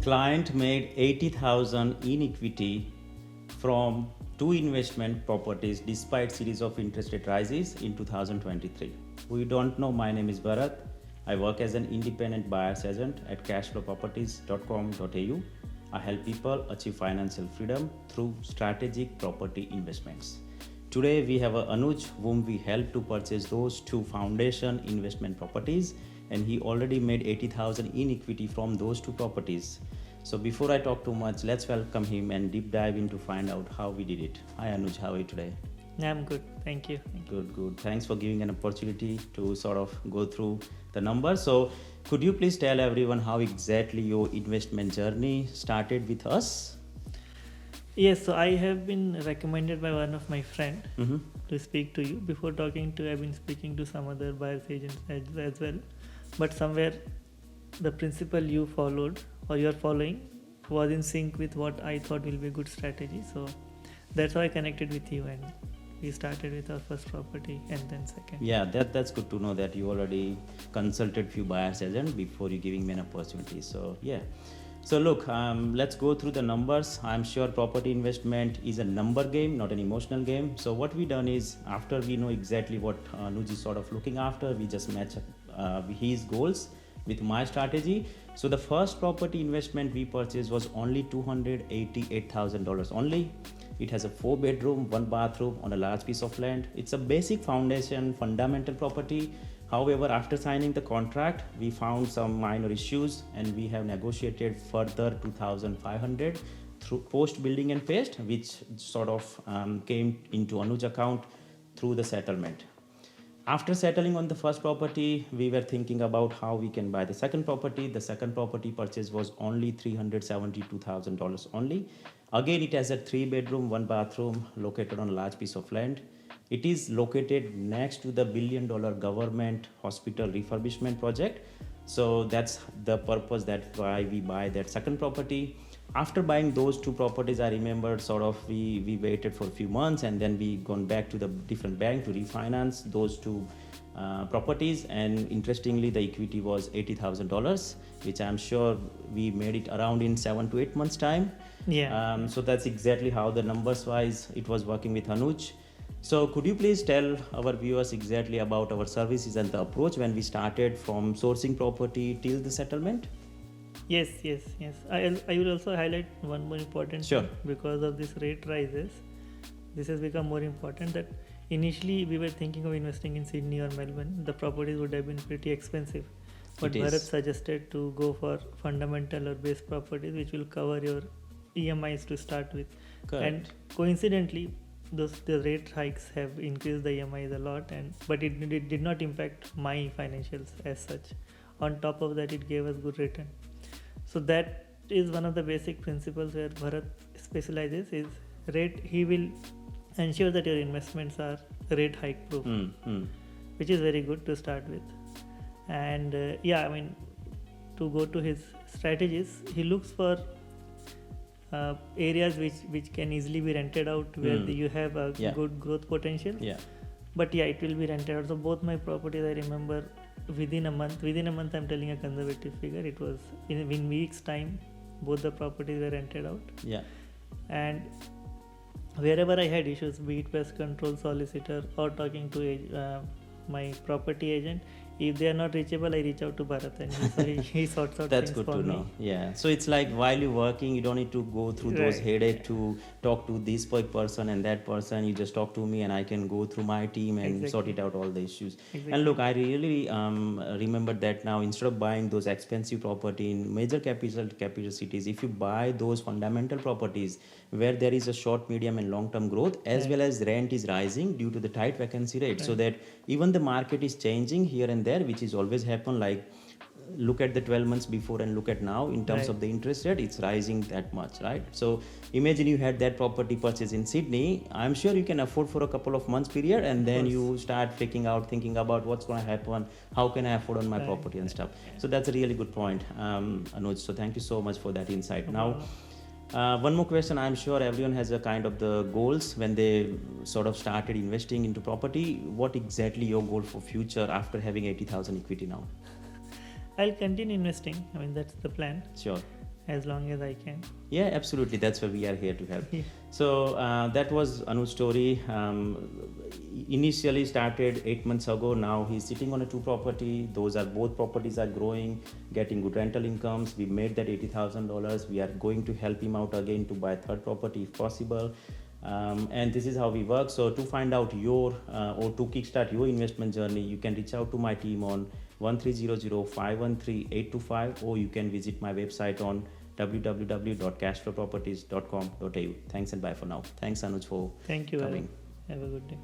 Client made 80,000 in equity from two investment properties despite series of interest rate rises in 2023. Who you don't know, my name is Bharat. I work as an independent buyer's agent at cashflowproperties.com.au. I help people achieve financial freedom through strategic property investments. Today we have Anuj, whom we help to purchase those two foundation investment properties, and he already made 80,000 in equity from those two properties. So before I talk too much, let's welcome him and deep dive into find out how we did it. Hi Anuj, how are you today? I'm good, thank you. Good. Thanks for giving an opportunity to sort of go through the numbers. So could you please tell everyone how exactly your investment journey started with us? Yes, so I have been recommended by one of my friend to speak to you. Before talking to you, I've been speaking to some other buyers agents as well. But somewhere the principle you followed or you're following was in sync with what I thought will be a good strategy. So that's how I connected with you, and we started with our first property and then second. Yeah, that's good to know that you already consulted few buyers agent before you giving me an opportunity. So yeah. So look, let's go through the numbers. I'm sure property investment is a number game, not an emotional game. So what we done is, after we know exactly what Anuj is sort of looking after, we just match his goals with my strategy. So the first property investment we purchased was only $288,000 only. It has a 4-bedroom, 1 bathroom on a large piece of land. It's a basic foundation, fundamental property. However, after signing the contract, we found some minor issues and we have negotiated further $2,500 through post building and paste, which sort of came into Anuj account through the settlement. After settling on the first property, we were thinking about how we can buy the second property. The second property purchase was only $372,000 only. Again, it has a 3-bedroom, 1 bathroom located on a large piece of land. It is located next to the $1 billion government hospital refurbishment project. So that's the purpose, that's why we buy that second property. After buying those two properties, I remember sort of we waited for a few months and then we gone back to the different bank to refinance those two properties, and interestingly the equity was $80,000, which I'm sure we made it around in 7 to 8 months time. Yeah. So that's exactly how the numbers wise it was working with Anuj. So could you please tell our viewers exactly about our services and the approach when we started from sourcing property till the settlement? Yes. I will also highlight one more important Sure. thing. Because of this rate rises, this has become more important, that initially we were thinking of investing in Sydney or Melbourne. The properties would have been pretty expensive. But Bharat suggested to go for fundamental or base properties which will cover your EMIs to start with. Correct. And coincidentally, the rate hikes have increased the EMIs a lot, but it did not impact my financials as such. On top of that, it gave us good return. So that is one of the basic principles where Bharat specializes, is rate. He will ensure that your investments are rate hike proof, which is very good to start with. And to go to his strategies, he looks for areas which can easily be rented out, where you have a good growth potential. But it will be rented out. So both my properties, I remember within a month I'm telling a conservative figure, it was in weeks time both the properties were rented out. And wherever I had issues, be it pest control solicitor or talking to my property agent, if they are not reachable, I reach out to Bharat and he sorts out That's things good for to me. know. Yeah. So it's like while you're working, you don't need to go through those headache to talk to this person and that person. You just talk to me and I can go through my team and sort it out all the issues. And look, I really remember that now, instead of buying those expensive property in major capital cities, if you buy those fundamental properties where there is a short, medium and long-term growth, as well as rent is rising due to the tight vacancy rate, so that even the market is changing here and there, which is always happen, like look at the 12 months before and look at now in terms of the interest rate, it's rising that much, right? So imagine you had that property purchase in Sydney. I'm sure you can afford for a couple of months period, and then you start thinking about what's going to happen, how can I afford on my property and stuff. So that's a really good point, Anuj. So thank you so much for that insight. Now one more question. I'm sure everyone has a kind of the goals when they sort of started investing into property. What exactly your goal for future after having 80,000 equity now? I'll continue investing. I mean, that's the plan. Sure. as long as I can. Yeah, absolutely. That's why we are here to help. Yeah. So that was Anu's story. Initially started 8 months ago. Now he's sitting on a 2 property. Those are both properties are growing, getting good rental incomes. We made that $80,000. We are going to help him out again to buy a third property if possible. And this is how we work. So to find out your or to kickstart your investment journey, you can reach out to my team on 1300-513-825, or you can visit my website on www.cashflowproperties.com.au. Thanks and bye for now. Thanks Anuj for Thank you. coming. Have a good day.